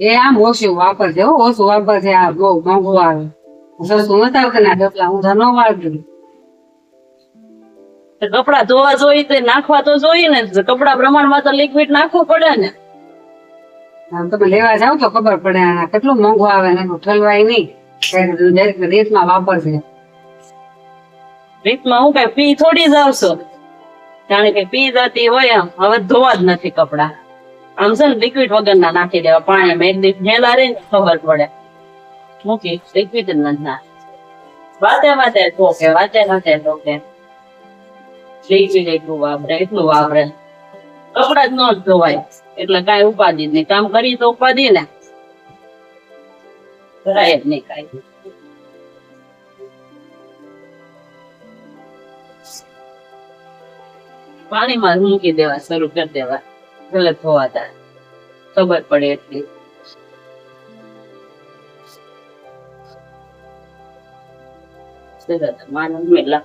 એ આમ ઓછું વાપરજે હો, ઓછું વાપરજે. આ બહુ મોંઘું આવે. સસ્તું નથી આવતું ને ડબલા, હું ધનો વાળતી. કપડા ધોવા જોઈએ તો નાખવા તો જોઈએ ને, કપડા પ્રમાણમાં તો લિક્વિડ નાખવું પડે ને. આમ તમે લેવા જાવ તો ખબર પડે આ કેટલું મોંઘું આવે ને એનું ઠલવાય નહીં. રીતમાં વાપરજે. રીતમાં હું કઈ પી થોડી જાવ છો, જાણે કે પી જતી હોય એમ. હવે ધોવા જ નથી કપડા, આમ છે ને લિક્વિડ વગરના નાખી દેવા પાણીમાં. એક દિવસ હેલા રહી ને ખબર પડે. મૂકી લિક્વિડ જ નથી નાખ. વાતે વાતે ધોકે, વાતે વાતે ધોકે. લિક્વિડ એટલું વાપરે, એટલું વાપરે. કપડા જ ન ધોવાય એટલે કઈ ઉપાધિ જ નહીં. કામ કરી તો ઉપાધિ ને, કરાય જ નહીં કઈ. પાણીમાં મૂકી દેવા, શરૂ કરી દેવા, ભલે ધોવાતા ખબર પડે એટલી. માનવ મેલા